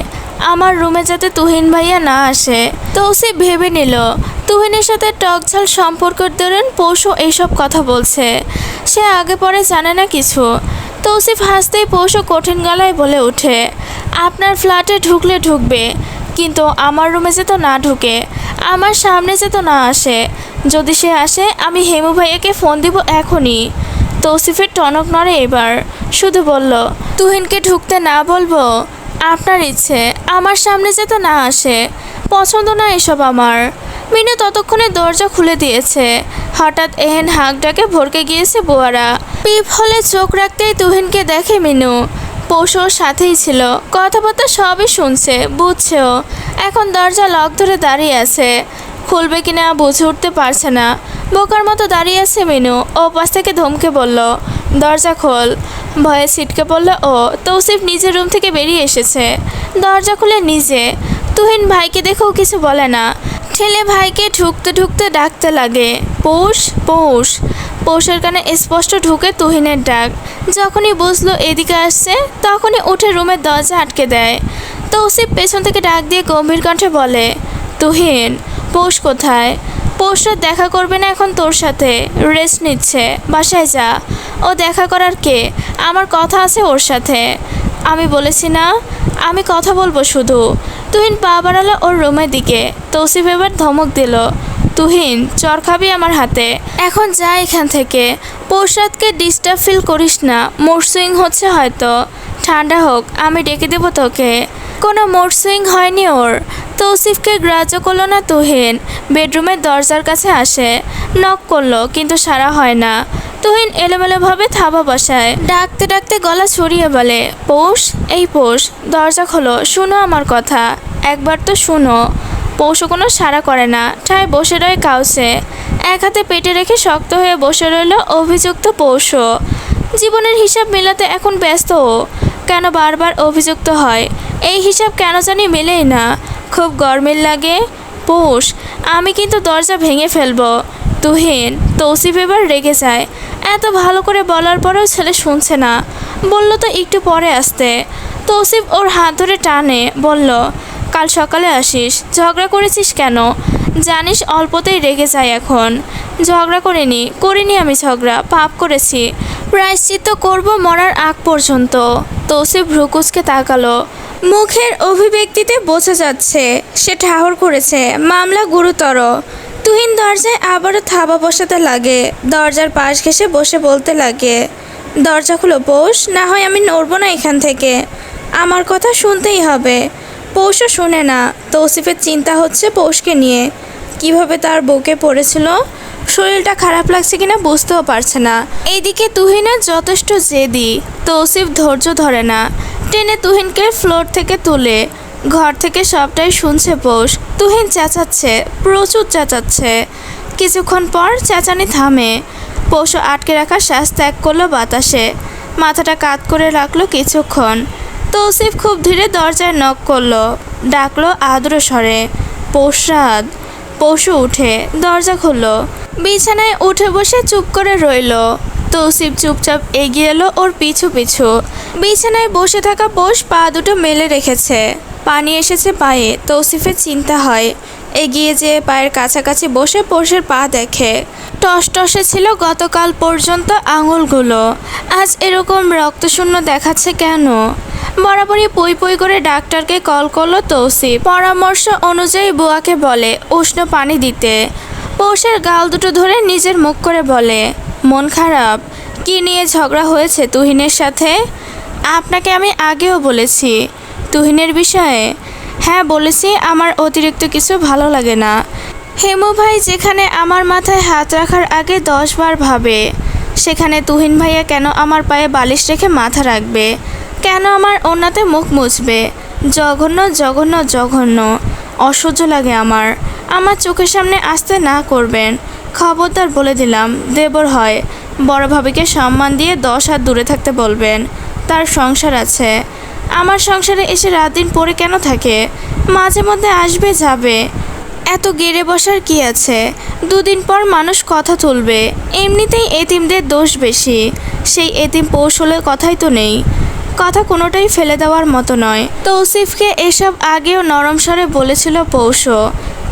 আমার রুমে যাতে তুহিন ভাইয়া না আসে। তৌসিফ ভেবে নিল তুহিনের সাথে টকঝাল সম্পর্কের দরুন পৌষও এইসব কথা বলছে। সে আগে পরে জানে না কিছু। তৌসিফ হাসতেই পৌষও কঠিন গলায় বলে ওঠে, আপনার ফ্ল্যাটে ঢুকলে ঢুকবে, কিন্তু আমার রুমে যেত না ঢুকে, আমার সামনে যেত না আসে। যদি সে আসে আমি হেমু ভাইয়াকে ফোন দিব এখনই। তৌসিফের টনক নড়ে এবার। শুধু বলল, তুহিনকে ঢুকতে না বলবো? আপনার ইচ্ছে, আমার সামনে যেত না আসে, পছন্দ না এসব আমার। মিনু ততক্ষণে দরজা খুলে দিয়েছে। হঠাৎ এহেন হাঁক ডাকে ভরকে গিয়েছে বোয়ারা। পিপ হলে চোখ রাখতেই তুহিনকে দেখে মিনু। পৌষর সাথেই ছিল, কথাবার্তা সবই শুনছে, বুঝছেও। এখন দরজা লক ধরে দাঁড়িয়ে আছে, খুলবে কিনা বুঝে উঠতে পারছে না। বোকার মতো দাঁড়িয়ে আছে মিনু। ও পাশ থেকে ধমকে বলল, দরজা খোল। ভয়ে ছিটকে পড়ল ও। তৌসিফ নিজের রুম থেকে বেরিয়ে এসেছে, দরজা খুলে নিজে। তুহিন ভাইকে দেখেও কিছু বলে না, ঠেলে ভাইকে ঢুকতে ঢুকতে ডাকতে লাগে, পৌষ পৌষ। পৌষের কানে স্পষ্ট ঢুকে তুহিনের ডাক। যখনই বুঝলো এদিকে আসছে তখনই উঠে রুমের দরজা আটকে দেয়। তৌসিফ পেছন থেকে ডাক দিয়ে গম্ভীর কণ্ঠে বলে, তুহিন, পৌষ কোথায়? পৌষরা দেখা করবে না এখন তোর সাথে, রেস্ট নিচ্ছে, বাসায় যা। ও দেখা করার কে? আমার কথা আছে ওর সাথে। আমি বলেছি না, আমি কথা বলবো শুধু। তুহিন পা বাড়ালো ওর রুমের দিকে। তৌসিফ এবার ধমক দিল, তুহিন চর খাবি আমার হাতে, এখন যা এখান থেকে। পৌষরাতকে ডিস্টার্ব ফিল করিস না, মুড সুইং হচ্ছে হয়তো, ঠান্ডা হোক আমি ডেকে দেবো তোকে। কোনো মুড সুইং হয়নি ওর। তৌসিফকে গ্রাহ্য করলো না তুহিন। বেডরুমের দরজার কাছে আসে, নক করলো কিন্তু সাড়া হয় না। তুহিন এলোমেলোভাবে থাবা বসায়, ডাকতে ডাকতে গলা ছড়িয়ে বলে, পৌষ, এই পৌষ, দরজা খোলো, শুনো আমার কথা, একবার তো শুনো। পৌষও কোনো সাড়া করে না, ঠায় বসে রয় কাউসে। এক হাতে পেটে রেখে শক্ত হয়ে বসে রইল অভিযুক্ত পৌষ। জীবনের হিসাব মেলাতে এখন ব্যস্ত ও। কেন বারবার অভিযুক্ত হয়, এই হিসাব কেন জানি মেলেই না। খুব গরমিল লাগে। পৌষ, আমি কিন্তু দরজা ভেঙে ফেলবো। তুহিন। তৌসিফ এবার রেগে যায়। এত ভালো করে বলার পরেও ছেলে শুনছে না। বলল তো একটু পরে আসতে। তৌসিফ ওর হাত ধরে টানে, বলল, কাল সকালে আসিস। ঝগড়া করেছিস কেন? জানিস অল্পতেই রেগে যায় এখন। ঝগড়া করিনি আমি ঝগড়া, পাপ করেছি, প্রায়শ্চিত্ত করব মরার আগ পর্যন্ত। তৌসিফ ভ্রুকুচকে তাকালো। মুখের অভিব্যক্তিতে বোঝা যাচ্ছে সে ঠাহর করেছে, মামলা গুরুতর। তুহিন দরজায় আবারও থাবা বসাতে লাগে। দরজার পাশ ঘেঁষে বসে বলতে লাগে, দরজা খুলো পৌষ, না হয় আমি নড়বো না এখান থেকে। আমার কথা শুনতেই হবে। পৌষও শোনে না। তৌসিফের চিন্তা হচ্ছে পৌষকে নিয়ে, কিভাবে তার বুকে পড়েছিল, শরীরটা খারাপ লাগছে কিনা বুঝতেও পারছে না। এইদিকে তুহিনের যথেষ্ট জেদি। তৌসিফ ধৈর্য ধরে না, টেনে তুহিনকে ফ্লোর থেকে তুলে। ঘর থেকে সবটাই শুনছে পৌষ। তুহিন চেঁচাচ্ছে, প্রচুর চেঁচাচ্ছে। কিছুক্ষণ পর চেঁচানি থামে। পৌষও আটকে রাখা শ্বাস ত্যাগ করলো বাতাসে, মাথাটা কাত করে রাখলো কিছুক্ষণ। তৌসিফ খুব ধীরে দরজায় নক করলো, ডাকলো আদর স্বরে, পৌষরাত। পৌষও উঠে দরজা খুললো, বিছানায় উঠে বসে চুপ করে রইল। তৌসিফ চুপচাপ এগিয়ে এলো ওর পিছু পিছু। বিছানায় বসে থাকা পৌষ পা দুটো মেলে রেখেছে, পানি এসেছে পায়ে। তৌসিফের চিন্তা হয়, এগিয়ে যেয়ে পায়ের কাছাকাছি বসে পৌষের পা দেখে। টসটসে ছিল গতকাল পর্যন্ত আঙুলগুলো, আজ এরকম রক্তশূন্য দেখাচ্ছে কেন? বরাবরই পই পই করে ডাক্তারকে কল করলো তৌসিফ। পরামর্শ অনুযায়ী বুয়াকে বলে উষ্ণ পানি দিতে। পৌষের গাল দুটো ধরে নিজের মুখ করে বলে, মন খারাপ? কি নিয়ে ঝগড়া হয়েছে তুহিনের সাথে? আপনাকে আমি আগেও বলেছি তুহিনের বিষয়ে। হ্যাঁ বলেছি, আমার অতিরিক্ত কিছু ভালো লাগে না। হেমু ভাই যেখানে আমার মাথায় হাত রাখার আগে 10 বার ভাবে, সেখানে তুহিন ভাইয়া কেন আমার পায়ে বালিশ রেখে মাথা রাখবে? কেন আমার ওনাতে মুখ মুছবে? জঘন্য জঘন্য জঘন্য, অসহ্য লাগে আমার। আমার চোখের সামনে আসতে না করবেন, খবরদার বলে দিলাম। দেবর হয়, বড় ভাবিকে সম্মান দিয়ে 10 হাত দূরে থাকতে বলবেন। তার সংসার আছে, আমার সংসারে এসে রাত দিন পড়ে কেন থাকে? মাঝে মধ্যে আসবে যাবে, এত গেড়ে বসার কি আছে? দুদিন পর মানুষ কথা তুলবে। এমনিতেই এতিমদের দোষ বেশি, সেই এতিম পৌষ হলে কথাই তো নেই। কথা কোনোটাই ফেলে দেওয়ার মতো নয়। তৌসিফকে এসব আগেও নরম স্বরে বলেছিল পৌষও,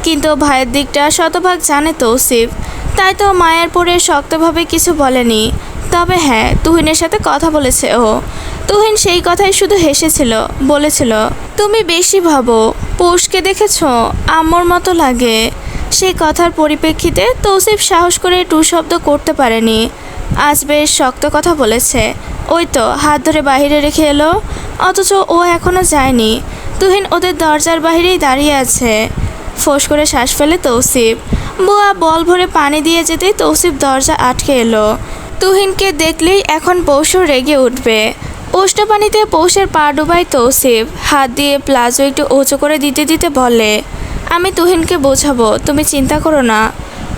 কিন্তু ভাইয়ের দিকটা শতভাগ জানে তৌসিফ, তাই তো মায়ের পরে শক্তভাবে কিছু বলেনি। তবে হ্যাঁ, তুহিনের সাথে কথা বলেছে ও। তুহিন সেই কথাই শুধু হেসেছিল, বলেছিল, তুমি বেশি ভাবো, পৌষকে দেখেছ আম্মুর মতো লাগে। সেই কথার পরিপ্রেক্ষিতে তৌসিফ সাহস করে টু শব্দ করতে পারেনি। আজ বেশ শক্ত কথা বলেছে। ওই তো হাত ধরে বাহিরে রেখে এলো, অথচ ও এখনো যায়নি। তুহিন ওদের দরজার বাহিরেই দাঁড়িয়ে আছে। ফোঁস করে শ্বাস ফেলে তৌসিফ। বুয়া বল ভরে পানি দিয়ে যেতেই তৌসিফ দরজা আটকে এলো। তুহিনকে দেখলেই এখন পৌষও রেগে উঠবে। উষ্ণ পানিতে পৌষের পা ডুবায় তৌসিফ, হাত দিয়ে প্লাজো একটু উঁচু করে দিতে দিতে বলে, আমি তুহিনকে বোঝাবো, তুমি চিন্তা করো না।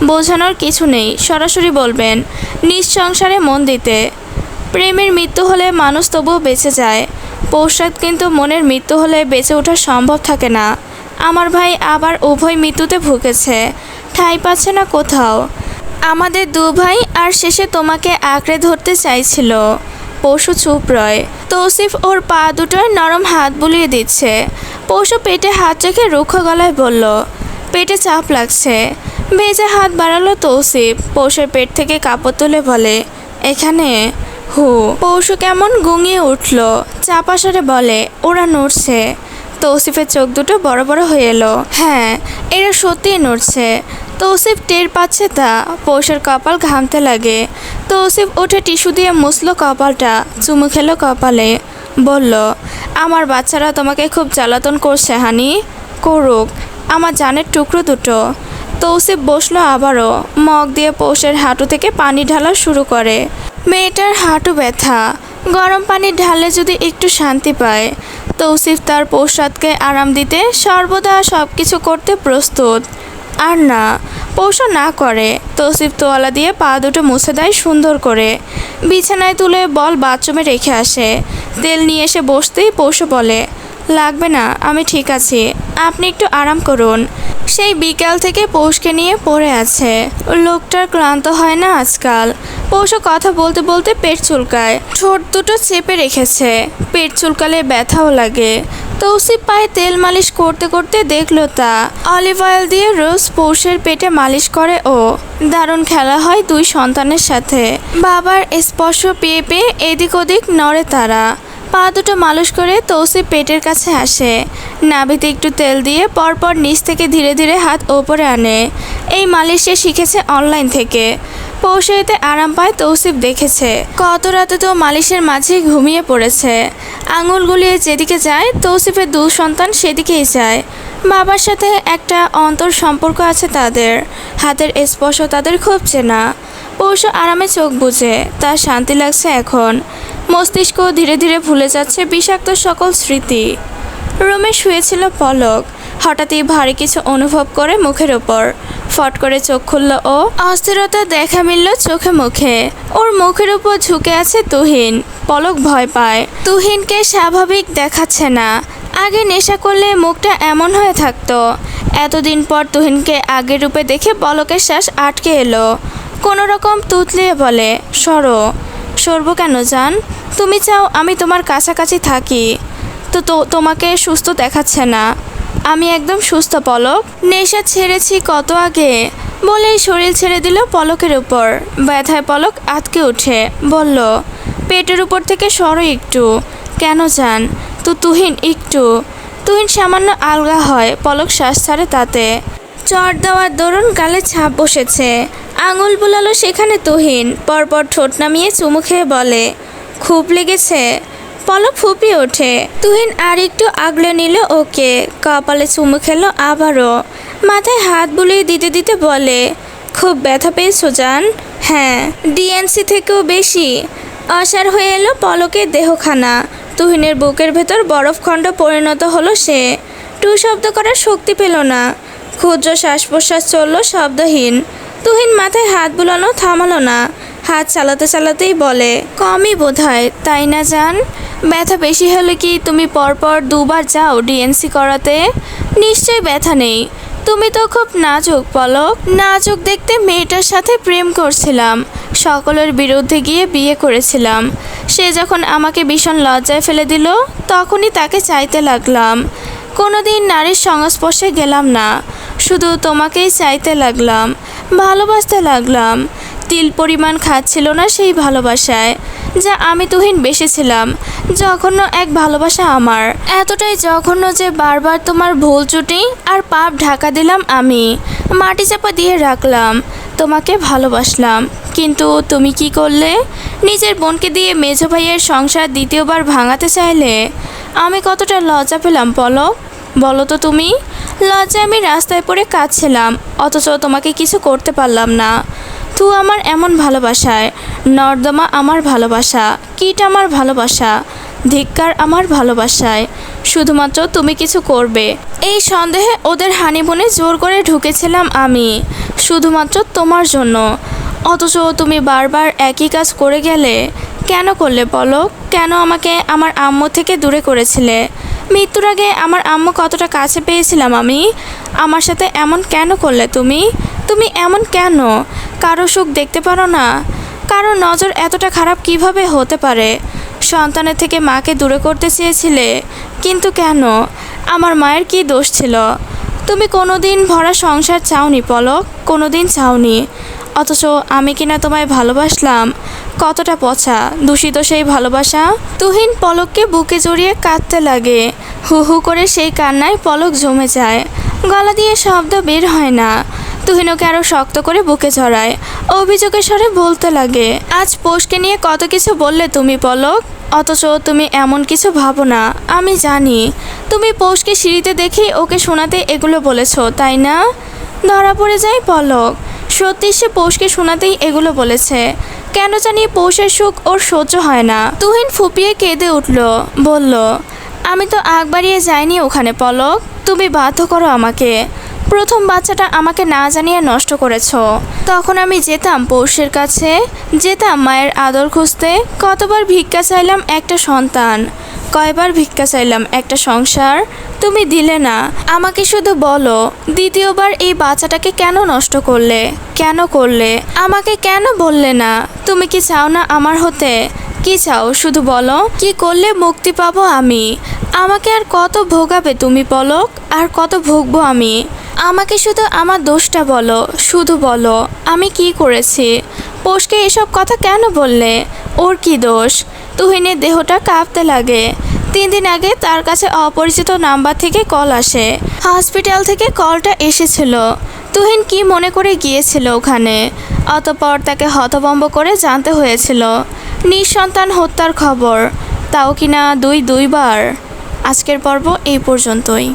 বোঝানোর কিছু নেই, সরাসরি বলবেন নিজ সংসারে মন দিতে। প্রেমের মৃত্যু হলে মানুষ তবুও বেঁচে যায়, পৌষরাত কিন্তু মনের মৃত্যু হলে বেঁচে ওঠা সম্ভব থাকে না। আমার ভাই আবার উভয় মৃত্যুতে ভুগেছে, ঠাঁই পাচ্ছে না কোথাও। আমাদের দু ভাই আর শেষে তোমাকে আঁকড়ে ধরতে চাইছিল। পশু চুপ রয়। তৌসিফ ওর পা দুটোয় নরম হাত বুলিয়ে দিচ্ছে। পশু পেটে হাত রেখে রুক্ষ গলায় বলল, পেটে চাপ লাগছে। ভেজা হাত বাড়ালো তৌসিফ। পশুর পেট থেকে কাপড় তুলে বলে, এখানে? হু। পশু কেমন গুঙিয়ে উঠল, চাপা স্বরে বলে, ওরা নড়ছে। তৌসিফের চোখ দুটো বড় বড় হয়ে এলো। হ্যাঁ, এরা সত্যিই নড়ছে। তৌসিফ টের পাচ্ছে তা। পৌষের কপাল ঘামতে লাগে। তৌসিফ উঠে টিস্যু দিয়ে মুছল কপালটা, চুমু খেলো কপালে, বলল, আমার বাচ্চারা তোমাকে খুব জ্বালাতন করছে হানি। করুক, আমার জানের টুকরো দুটো। তৌসিফ বসলো আবারও, মগ দিয়ে পৌষের হাঁটু থেকে পানি ঢালা শুরু করে। মেয়েটার হাঁটু ব্যথা, গরম পানি ঢালে যদি একটু শান্তি পায়। তৌসিফ তার পৌষরাতকে আরাম দিতে সর্বদা সব কিছু করতে প্রস্তুত। আর না, পৌষ না করে। তৌসিফ তোয়ালা দিয়ে পা দুটো মুছে দেয় সুন্দর করে। বিছানায় তুলে বল বাথরুমে রেখে আসে। তেল নিয়ে এসে বসতেই পৌষ বলে, লাগবে না, আমি ঠিক আছি, আপনি একটু আরাম করুন। সেই বিকাল থেকে পৌষকে নিয়ে পড়ে আছে। লোকটার ক্লান্ত হয় না আজকাল। পৌষ কথা বলতে বলতে পেট চুলকায়, ঠোঁট দুটো চেপে রেখেছে। পেট চুলকালে ব্যথাও লাগে। তৌসিফ পায়ে তেল মালিশ করতে করতে দেখলো তা। অলিভ অয়েল দিয়ে রোজ পৌষের পেটে মালিশ করে ও। দারুণ খেলা হয় দুই সন্তানের সাথে। বাবার স্পর্শ পেয়ে পেয়ে এদিক ওদিক নড়ে তারা। পা দুটো মালিশ করে তৌসিফ পেটের কাছে আসে। নাভিতে একটু তেল দিয়ে পরপর নিচ থেকে ধীরে ধীরে হাত ওপরে আনে। এই মালিশ সে শিখেছে অনলাইন থেকে। পৌঁছে এতে আরাম পায় তৌসিফ দেখেছে কত রাতে তো মালিশের মাঝে ঘুমিয়ে পড়েছে। আঙুল গুলিয়ে যেদিকে যায় তৌসিফের দু সন্তান সেদিকেই যায়। বাবার সাথে একটা অন্তর সম্পর্ক আছে তাদের, হাতের স্পর্শ তাদের খুব চেনা। পৌঁছে আরামে চোখ বুজে, তার শান্তি লাগছে এখন। মস্তিষ্ক ধীরে ধীরে ভুলে যাচ্ছে বিষাক্ত সকল স্মৃতি। রুমে শুয়েছিল পলক, হঠাৎই ভারী কিছু অনুভব করে মুখের ওপর। ফট করে চোখ খুলল ও, অস্থিরতা দেখা মিলল চোখে মুখে। ওর মুখের উপর ঝুঁকে আছে তুহিন। পলক ভয় পায়, তুহিনকে স্বাভাবিক দেখাচ্ছে না। আগে নেশা করলে মুখটা এমন হয়ে থাকতো, এতদিন পর তুহিনকে আগের রূপে দেখে পলকের শ্বাস আটকে এলো। কোনো রকম তুতলিয়ে বলে, সরো। সরবো কেন জান? তুমি চাও আমি তোমার কাছাকাছি থাকি, তো তোমাকে সুস্থ দেখাচ্ছে না। আমি একদম সুস্থ পলক, নেশা ছেড়েছি কত আগে। বলেই শরীর ছেড়ে দিল পলকের উপর। ব্যথায় পলক আটকে উঠে বলল, পেটের উপর থেকে সরো একটু। কেন জান? তুহিন একটু। তুহিন সামান্য আলগা হয়, পলক শ্বাস ছাড়ে তাতে। চট দেওয়ার দরুন গালে ছাপ বসেছে। আঙুল বুলালো সেখানে তুহিন। পরপর ঠোঁট নামিয়ে চুমু খেয়ে বলে, খুব লেগেছে? পলক ফুপিয়ে ওঠে। তুহিন আর একটু আগলে নিল ওকে, কপালে চুমু খেলো আবারও। মাথায় হাত বুলিয়ে দিতে দিতে বলে, খুব ব্যথা পেয়েছো জান? হ্যাঁ, ডিএনসি থেকেও বেশি। অসাড় হয়ে এলো পলকের দেহখানা। তুহিনের বুকের ভেতর বরফখণ্ড পরিণত হলো সে। টু শব্দ করার শক্তি পেল না। ক্ষুদ্র শ্বাস প্রশ্বাস চলল শব্দহীন। তুহিন মাথায় হাত বুলানো থামালো না। হাত চালাতে চালাতেই বলে, কমই বোধহয়, তাই না জান? ব্যথা বেশি হলে কি তুমি পরপর দুবার যাও ডিএনসি করাতে? নিশ্চয়ই ব্যথা নেই। তুমি তো খুব নাজুক পলক। নাজুক দেখতে মেয়েটার সাথে প্রেম করছিলাম, সকলের বিরুদ্ধে গিয়ে বিয়ে করেছিলাম। সে যখন আমাকে ভীষণ লজ্জায় ফেলে দিল, তখনই তাকে চাইতে লাগলাম। কোনোদিন নারীর সংস্পর্শে গেলাম না, শুধু তোমাকেই চাইতে লাগলাম, ভালোবাসতে লাগলাম। তিল পরিমাণ খাচ্ছিল না সেই ভালোবাসায়, যা আমি তুহিন বেসেছিলাম। জঘন্য এক ভালোবাসা আমার, এতটাই জঘন্য যে বারবার তোমার ভুল ত্রুটি আর পাপ ঢাকা দিলাম আমি, মাটি চাপা দিয়ে রাখলাম। তোমাকে ভালোবাসলাম, কিন্তু তুমি কি করলে? নিজের বোনকে দিয়ে মেজো ভাইয়ের সংসার দ্বিতীয়বার ভাঙাতে চাইলে। আমি কতটা লজ্জা পেলাম পলক, বলো তো তুমি? লজ্জায় আমি রাস্তায় পড়ে কাঁদছিলাম, অথচ তোমাকে কিছু করতে পারলাম না। তুই আমার এমন ভালোবাসায়, নর্দমা আমার ভালোবাসা, কীট আমার ভালোবাসা, ধিক্কার আমার ভালোবাসায়। শুধুমাত্র তুমি কিছু করবে এই সন্দেহে ওদের হানিমুনে জোর করে ঢুকেছিলাম আমি, শুধুমাত্র তোমার জন্য। অথচ তুমি বারবার একই কাজ করে গেলে। কেন করলে পলক? কেন আমাকে আমার আম্মু থেকে দূরে করেছিলে? মৃত্যুর আগে আমার আম্মু কতটা কাছে পেয়েছিলাম আমি। আমার সাথে এমন কেন করলে তুমি? তুমি এমন কেন? কারো সুখ দেখতে পারো না? কারো নজর এতটা খারাপ কিভাবে হতে পারে? সন্তানের থেকে মাকে দূরে করতে চেয়েছিলে, কিন্তু কেন? আমার মায়ের কি দোষ ছিল? তুমি কোনোদিন ভরা সংসার চাওনি পলক, কোনোদিন চাওনি। অথচ আমি কিনা তোমায় ভালোবাসলাম। কতটা পচা, দূষিত সেই ভালোবাসা। তুহিন পলককে বুকে জড়িয়ে কাঁদতে লাগে। হু হু করে সেই কান্নায় পলক জমে যায়, গলা দিয়ে শব্দ বের হয় না। তুহিন ওকে আরও শক্ত করে বুকে জড়ায়, অভিযোগের স্বরে বলতে লাগে, আজ পৌষকে নিয়ে কত কিছু বললে তুমি পলক, অথচ তুমি এমন কিছু ভাবো না। আমি জানি তুমি পৌষকে সিঁড়িতে দেখেই ওকে শোনাতে এগুলো বলেছো, তাই না? ধরা পড়ে যায় পলক, সত্যি সে পৌষকে শোনাতেই এগুলো বলেছে। কেন জানি পৌষের সুখ ওর সহ্য হয় না। তুহিন ফুপিয়ে কেঁদে উঠল, বলল, আমি তো আগ বাড়িয়ে যাইনি ওখানে পলক, তুমি বাধ্য করো আমাকে। প্রথম বাচ্চাটা আমাকে না জানিয়ে নষ্ট করেছো। তখন আমি যেতাম পৌষের কাছে, যেতাম মায়ের আদর খুঁজতে। কতবার ভিক্ষা চাইলাম একটা সন্তান, কয়বার ভিক্ষা চাইলাম একটা সংসার, তুমি দিলে না। আমাকে শুধু বলো, দ্বিতীয়বার এই বাচ্চাটাকে কেন নষ্ট করলে? কেন করলে? আমাকে কেন বললে না? তুমি কি চাও না আমার হতে? কি চাও শুধু বলো। কি করলে মুক্তি পাবো আমি? আমাকে আর কত ভোগাবে তুমি পলক? আর কত ভুগবো আমি? আমাকে শুধু আমার দোষটা বলো, শুধু বলো, আমি কি করেছি? পৌষকে এসব কথা কেন বললে? ওর কি দোষ? তুহিনের দেহটা কাঁপতে লাগে। 3 দিন আগে তার কাছে অপরিচিত নাম্বার থেকে কল আসে। হসপিটাল থেকে কলটা এসেছিল। তুহিন কি মনে করে গিয়েছিল ওখানে? অতঃপর তাকে হতভম্ব করে জানতে হয়েছিল নিঃসন্তান হত্যার খবর, তাও কিনা দুইবার। আজকের পর্ব এই পর্যন্তই।